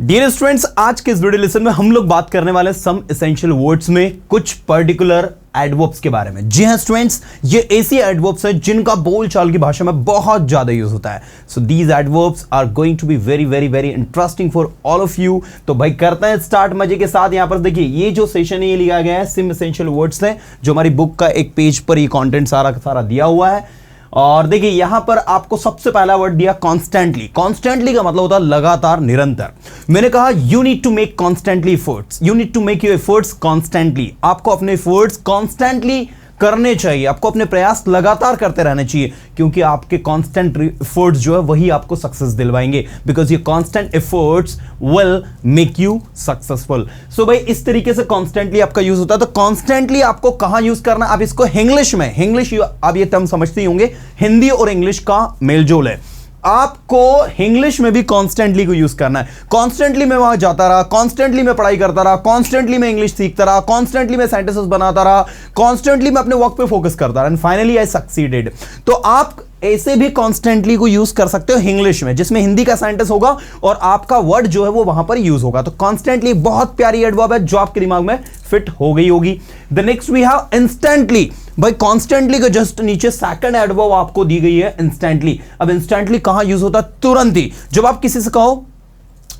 Dear students, आज के इस वीडियो लेसन में हम लोग बात करने वाले सम एसेंशियल वर्ड्स में कुछ पर्टिकुलर एडवर्ब्स के बारे में। जी हां स्टूडेंट्स, ये ऐसी एडवर्ब्स हैं जिनका बोलचाल की भाषा में बहुत ज्यादा यूज होता है। So these adverbs are going to be very very very interesting for all of you. तो भाई करते हैं स्टार्ट मजे के साथ। यहां पर देखिए ये जो सेशन है ये लिया गया है सम एसेंशियल वर्ड्स है, जो हमारी बुक का एक पेज पर ये कंटेंट सारा दिया हुआ है। और देखिए यहां पर आपको सबसे पहला वर्ड दिया कॉन्स्टेंटली। कॉन्स्टेंटली का मतलब होता है लगातार, निरंतर। मैंने कहा you need to make constantly efforts, you need to make your efforts constantly. आपको अपने एफर्ट्स कॉन्स्टेंटली करने चाहिए, आपको अपने प्रयास लगातार करते रहने चाहिए, क्योंकि आपके कांस्टेंट एफर्ट्स जो है वही आपको सक्सेस दिलवाएंगे, बिकॉज ये constant efforts will make you successful. So भाई इस तरीके से कांस्टेंटली आपका यूज होता है। तो कांस्टेंटली आपको कहां यूज करना, आप इसको इंग्लिश में, इंग्लिश आप ये टर्म समझते ही होंगे, हिंदी और इंग्लिश का मेलजोल है। आपको इंग्लिश में भी कॉन्स्टेंटली को यूज करना है। कॉन्स्टेंटली मैं वहां जाता रहा, कॉन्स्टेंटली मैं पढ़ाई करता रहा, कॉन्स्टेंटली मैं इंग्लिश सीखता रहा, कॉन्स्टेंटली मैं सेंटेंसेस बनाता रहा, कॉन्स्टेंटली मैं अपने वर्क पे फोकस करता रहा, एंड फाइनली आई सक्सीडेड। तो आप ऐसे भी कॉन्स्टेंटली को यूज कर सकते हो इंग्लिश में, जिसमें हिंदी का सेंटेंस होगा और आपका वर्ड जो है वो वहां पर यूज होगा। तो कॉन्स्टेंटली बहुत प्यारी एडवर्ब है जो आपके दिमाग में फिट हो गई होगी। The next we have instantly. भाई कॉन्स्टेंटली के जस्ट नीचे सेकंड एडवर्ब आपको दी गई है इंस्टेंटली। अब इंस्टेंटली कहां यूज होता है? तुरंत ही। जब आप किसी से कहो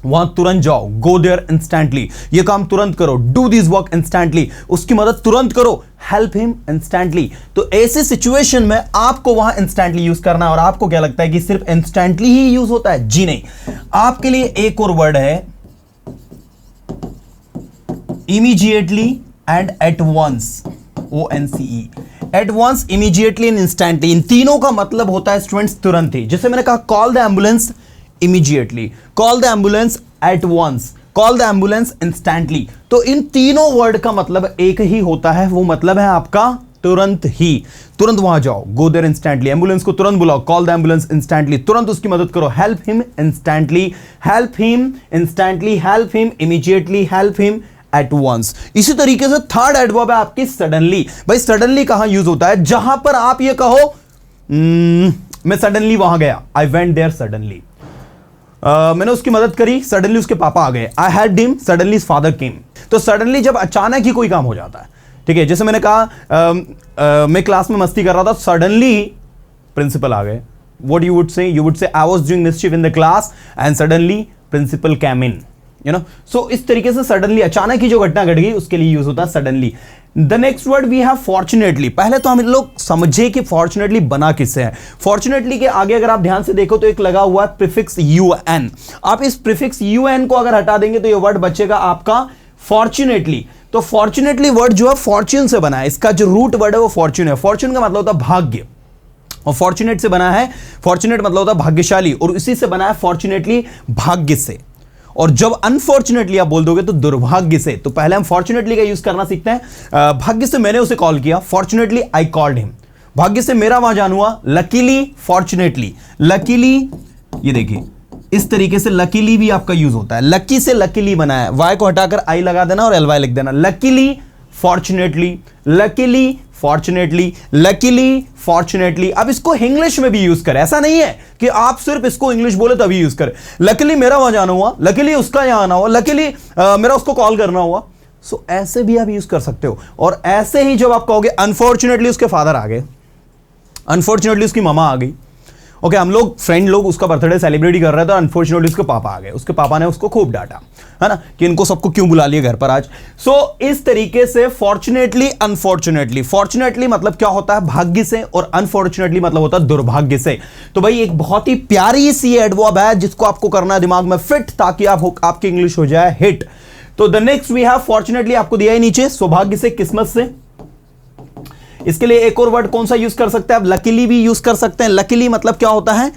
वहां तुरंत जाओ, गो देयर इंस्टेंटली, ये काम तुरंत करो, डू दिस वर्क इंस्टेंटली, उसकी मदद तुरंत करो, हेल्प हिम इंस्टेंटली। तो ऐसे सिचुएशन में आपको वहां इंस्टेंटली यूज करना है। और आपको क्या लगता है कि सिर्फ इंस्टेंटली ही यूज होता है? जी नहीं, आपके लिए एक और वर्ड है immediately and at once, ONCE। At once, immediately and instantly, इन तीनों का मतलब होता है स्टूडेंट्स तुरंत ही। जैसे मैंने कहा call the ambulance immediately, call the ambulance at once, call the ambulance instantly. तो इन तीनों वर्ड का मतलब एक ही होता है, वो मतलब है आपका तुरंत ही। तुरंत वहां जाओ, गो देयर इंस्टेंटली, एम्बुलेंस को तुरंत बुलाओ, कॉल द एम्बुलेंस इंस्टेंटली, तुरंत उसकी मदद करो, help him instantly, help him instantly, help him immediately, help him at once. इसी तरीके से थर्ड एडवर्ब है आपकी सडनली। भाई सडनली कहां यूज होता है? जहां पर आप ये कहो मैं सडनली वहां गया, आई वेंट देयर सडनली, मैंने उसकी मदद करी, सडनली उसके पापा आ गए, आई helped him, suddenly his father came. तो सडनली जब अचानक ही कोई काम हो जाता है, ठीक है। जैसे मैंने कहा मैं क्लास में मस्ती कर रहा था, सडनली प्रिंसिपल आ गए। What you would say? You would say I was doing mischief in the class and suddenly principal came in, you know. So इस तरीके से सडनली, अचानक ही जो घटना घट गई, उसके लिए यूज होता है suddenly. The next word we have fortunately. पहले तो हम लोग समझे कि फॉर्चुनेटली बना किससे है। फॉर्चुनेटली के आगे अगर आप ध्यान से देखो तो एक लगा हुआ है प्रीफिक्स UN। आप इस प्रीफिक्स UN को अगर हटा देंगे तो ये वर्ड बचेगा आपका फॉर्चुनेटली। तो फॉर्चुनेटली वर्ड जो है फॉर्च्यून से बना है, इसका जो रूट वर्ड है वो फॉर्च्यून है। फॉर्च्यून का मतलब होता है भाग्य, और फॉर्चुनेट से बना है, फॉर्चुनेट मतलब होता है भाग्यशाली, और इसी से बना है फॉर्चुनेटली भाग्य से। और जब अनफॉर्चुनेटली आप बोल दोगे तो दुर्भाग्य से। तो पहले हम फॉर्चुनेटली का यूज करना सीखते हैं। भाग्य से मैंने उसे कॉल किया, फॉर्चुनेटली आई कॉल्ड हिम। भाग्य से मेरा वहां जान हुआ, लकीली फॉर्चुनेटली। लकीली, ये देखिए इस तरीके से लकीली भी आपका यूज होता है। लकी से लकीली बना है, वाई को हटाकर आई लगा देना और LY लिख देना। Luckily fortunately, luckily fortunately, luckily fortunately. अब इसको इंग्लिश में भी यूज करें, ऐसा नहीं है कि आप सिर्फ इसको इंग्लिश बोले तभी यूज करें। लकीली मेरा वहां जाना हुआ, लकीली उसका यहां आना हुआ, लकीली मेरा उसको कॉल करना हुआ। सो ऐसे भी आप यूज कर सकते हो। और ऐसे ही जब आप कहोगे अनफॉर्चुनेटली उसके फादर आ गए, अनफॉर्चुनेटली उसकी मामा आ गई, ओके, हम लोग फ्रेंड लोग उसका बर्थडे सेलिब्रेट कर रहे थे, अनफॉर्चुनेटली उसके पापा आ गए, उसके पापा ने उसको खूब डांटा, है ना, कि इनको सबको क्यों बुला लिया घर पर आज। सो इस तरीके से फॉर्चुनेटली, अनफॉर्चुनेटली। फॉर्चुनेटली मतलब क्या होता है? भाग्य से, और अनफॉर्चुनेटली मतलब होता है दुर्भाग्य से। तो भाई एक बहुत ही प्यारी सी एडवर्ब है जिसको आपको करना है दिमाग में फिट, ताकि आपकी इंग्लिश हो जाए हिट। तो the next we have fortunately, आपको दिया है नीचे, सौभाग्य से, किस्मत से। इसके लिए एक और वर्ड कौन सा यूज कर सकते हैं आप? लकीली भी यूज कर सकते हैं। लकीली मतलब क्या होता है?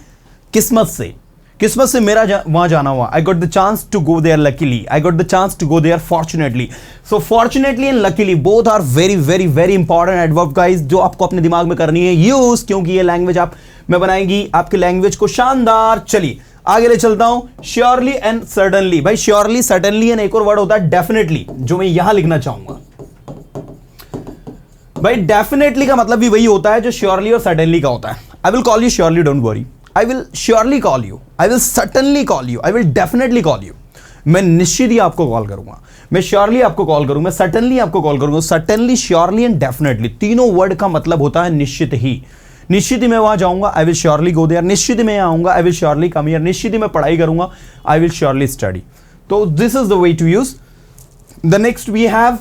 किस्मत से। किस्मत से मेरा वहां जाना हुआ, I got the chance to go there luckily, I got the chance to go there fortunately. So fortunately and luckily both are very very very important adverb guys, जो आपको अपने दिमाग में करनी है यूज, क्योंकि ये लैंग्वेज आप में बनाएंगी आपकी लैंग्वेज को शानदार। चलिए आगे ले चलता हूं। Surely and certainly. भाई श्योरली, सर्टनली एंड एक और वर्ड होता है डेफिनेटली, जो मैं यहां लिखना चाहूंगा। भाई डेफिनेटली का मतलब भी वही होता है जो श्योरली और सडनली का होता है। I will call you surely, don't worry. I will surely call you. I will certainly call you. I will definitely call you. मैं निश्चित ही आपको कॉल करूंगा, मैं श्योरली आपको कॉल करूंगा, मैं सर्टेनली आपको कॉल करूंगा। सर्टेनली, श्योरली एंड डेफिनेटली, तीनों वर्ड का मतलब होता है निश्चित ही। निश्चित ही मैं वहां जाऊंगा, I will surely go there. निश्चित ही मैं आऊंगा, I will surely come here. निश्चित ही मैं पढ़ाई करूंगा, आई विल श्योरली स्टडी। तो this is the way to use. The next we have,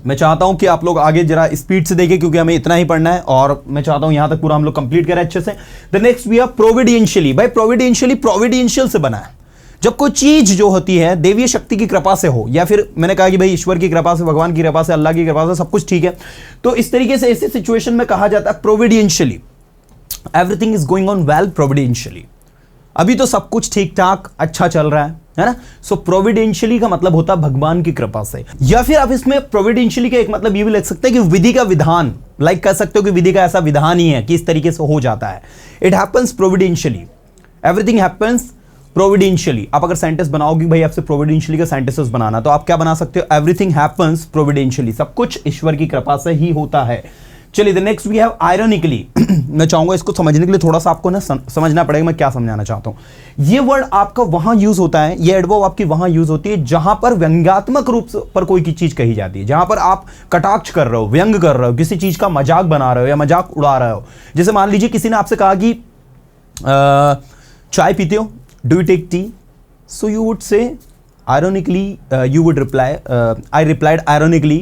मैं चाहता हूं कि आप लोग आगे जरा स्पीड से देखें क्योंकि हमें इतना ही पढ़ना है और मैं चाहता हूं यहां तक पूरा हम लोग कंप्लीट करें अच्छे से। The next we have providentially. भाई प्रोविडेंशियली प्रोविडेंशियल से बना है। जब कोई चीज जो होती है देवीय शक्ति की कृपा से हो, या फिर मैंने कहा कि भाई ईश्वर की कृपा से, भगवान की कृपा से, अल्लाह की कृपा से सब कुछ ठीक है, तो इस तरीके से ऐसी सिचुएशन में कहा जाता है providentially, everything is going on well providentially. अभी तो सब कुछ ठीक ठाक अच्छा चल रहा है ना। सो प्रोविडेंशियली का मतलब होता है भगवान की कृपा से। या फिर आप इसमें प्रोविडेंशियली का एक मतलब ये भी लिख सकते हैं कि विधि का विधान, लाइक कह सकते हो कि विधि का ऐसा विधान ही है कि इस तरीके से हो जाता है। It happens providentially, everything happens providentially. आप अगर सेंटेंस बनाओगे भाई, आपसे प्रोविडेंशियली का सेंटेंसेस बनाना, तो आप क्या बना सकते हो, एवरीथिंग हैपेंस प्रोविडेंशियली, सब कुछ ईश्वर की कृपा से ही होता है। चलिए the next we have ironically. मैं चाहूंगा इसको समझने के लिए थोड़ा सा आपको ना समझना पड़ेगा मैं क्या समझाना चाहता हूं। ये वर्ड आपका वहां यूज होता है, ये एडवर्ब आपकी वहां यूज होती है जहां पर व्यंग्यात्मक रूप पर कोई की चीज कही जाती है, जहां पर आप कटाक्ष कर रहे हो, व्यंग कर रहे हो, किसी चीज का मजाक बना रहे हो या मजाक उड़ा रहे हो। जैसे मान लीजिए किसी ने आपसे कहा कि चाय पीते हो, do you take tea? So you would say ironically, you would reply, I replied ironically,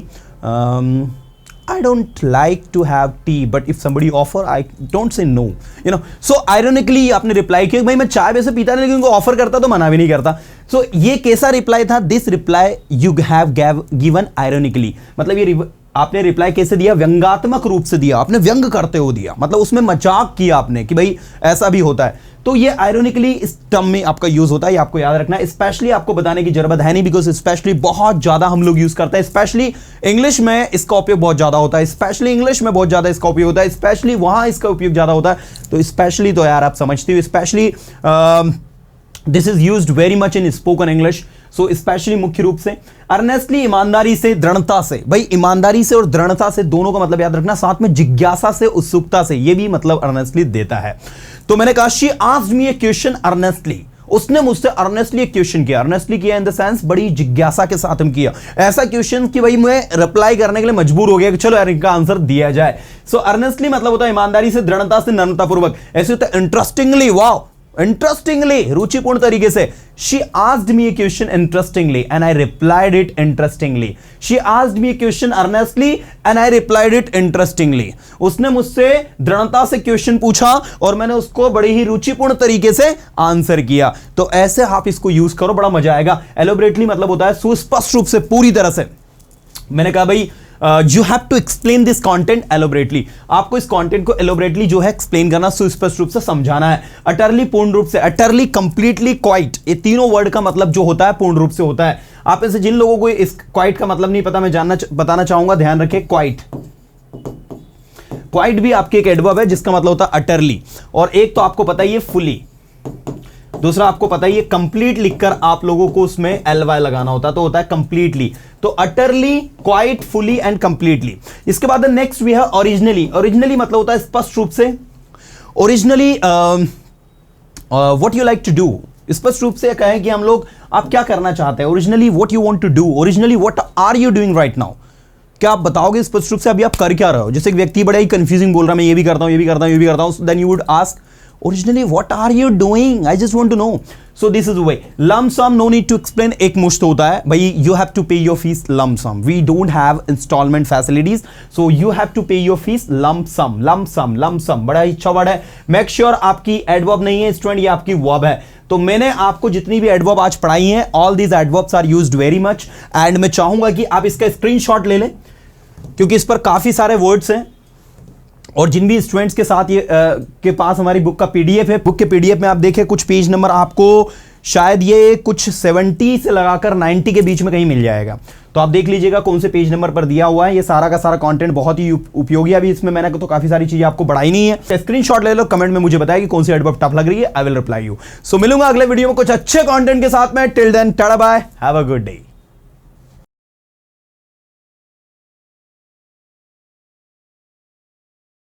I don't like to have tea, but if somebody offer, I don't say no. You know, so ironically आपने reply किया भाई मैं चाय वैसे पीता नहीं, लेकिन उनको ऑफर करता तो मना भी नहीं करता। So ये कैसा रिप्लाई था? This reply you have given ironically, मतलब ये आपने रिप्लाई कैसे दिया? व्यंगात्मक रूप से दिया, आपने व्यंग करते हो दिया, मतलब उसमें मजाक किया आपने कि भाई ऐसा भी होता है। तो ये आयरोनिकली इस टर्म में आपका यूज होता है, ये आपको याद रखना है। स्पेशली आपको बताने की जरूरत है नहीं, बिकॉज स्पेशली बहुत ज्यादा हम लोग यूज करते हैं। स्पेशली इंग्लिश में इसका उपयोग बहुत ज्यादा होता है, स्पेशली इंग्लिश में बहुत ज्यादा इसका उपयोग होता है, स्पेशली वहां इसका उपयोग ज्यादा होता है। तो स्पेशली तो यार आप समझते हो, specially this is used very much in spoken English. So specially मुख्य रूप से अर्नेस्टली, ईमानदारी से, दृढ़ता से। भाई ईमानदारी से और दृढ़ता से दोनों का मतलब याद रखना, साथ में जिज्ञासा से, उत्सुकता से, ये भी मतलब अर्नेस्टली देता है। तो मैंने कहा she asked me A question earnestly, उसने मुझसे अर्नेस्टली एक क्वेश्चन किया। अर्नेस्टली किया इन द सेंस बड़ी जिज्ञासा के साथ हम किया ऐसा क्वेश्चन कि भाई मैं रिप्लाई करने के लिए मजबूर हो गया कि चलो यार इनका आंसर दिया जाए। सो अर्नेस्टली मतलब होता है ईमानदारी से, दृढ़ता से, नम्रतापूर्वक। ऐसे होता है इंटरेस्टिंगली, वाओ, इंटरेस्टिंगली, रुचिपूर्ण तरीके से। She asked me A question interestingly and I replied it interestingly. She asked me A question earnestly and I replied it interestingly. उसने मुझसे दृढ़ता से क्वेश्चन पूछा और मैंने उसको बड़े ही रुचिपूर्ण तरीके से आंसर किया। तो ऐसे आप इसको यूज करो, बड़ा मजा आएगा। एलोबरेटली मतलब होता है सुस्पष्ट रूप से, पूरी तरह से। मैंने कहा भाई you have to explain this content elaborately, आपको इस कॉन्टेंट को एलोबरेटली जो है एक्सप्लेन करना, सुस्पष्ट रूप से समझाना है। अटरली पूर्ण रूप से, अटरली, कंप्लीटली, क्वाइट, ये तीनों वर्ड का मतलब जो होता है पूर्ण रूप से होता है। आप ऐसे जिन लोगों को इस क्वाइट का मतलब नहीं पता, मैं बताना चाहूंगा, ध्यान रखें। क्वाइट, क्वाइट भी आपके एक एडवर्ब है जिसका मतलब होता है अटरली। और एक तो आपको पता ही है फुली, दूसरा आपको पता ही है कंप्लीट लिखकर आप लोगों को उसमें एलवाई लगाना होता है, तो होता है कंप्लीटली। तो utterly, quite, fully and completely. इसके बाद नेक्स्ट वी है ओरिजिनली। ओरिजिनली मतलब होता है स्पष्ट रूप से। Originally what you like to do, स्पष्ट रूप से कहें कि हम लोग आप क्या करना चाहते हैं। Originally what you want to do, originally what are you doing right now, क्या आप बताओगे स्पष्ट रूप से अभी आप कर क्या रहे हो। जैसे एक व्यक्ति बड़ा ही कंफ्यूजिंग बोल रहा है, मैं ये भी करता हूं, ये भी करता हूं, ये भी करता हूं, then you would ask originally what are you doing, I just want to know. So this is the way. Lump sum, no need to explain, एक मुश्त होता है भाई, you have to pay your fees lump sum, we don't have installment facilities, so you have to pay your fees lump sum, lump sum, lump sum, बड़ा ही अच्छा word है। make sure आपकी adverb नहीं है स्टूडेंट, ये आपकी verb है। तो मैंने आपको जितनी भी एडवर्ब आज पढ़ाई हैं, all these adverbs are used very much, and मैं चाहूंगा कि आप इसका स्क्रीनशॉट ले लें क्योंकि इस पर काफी सारे वर्ड्स हैं। और जिन भी स्टूडेंट्स के साथ ये के पास हमारी बुक का पीडीएफ है, बुक के पीडीएफ में आप देखें कुछ पेज नंबर आपको शायद ये कुछ 70 से लगाकर 90 के बीच में कहीं मिल जाएगा, तो आप देख लीजिएगा कौन से पेज नंबर पर दिया हुआ है। ये सारा का सारा कंटेंट बहुत ही उपयोगी है। अभी इसमें मैंने तो काफी सारी चीजें आपको बढ़ाई नहीं है। स्क्रीनशॉट ले लो, कमेंट में मुझे बताइए कि कौन सी एडवर्ब टफ लग रही है, आई विल रिप्लाई यू। सो मिलूंगा अगले वीडियो में कुछ अच्छे कंटेंट के साथ में। Till then tata bye, have a good day.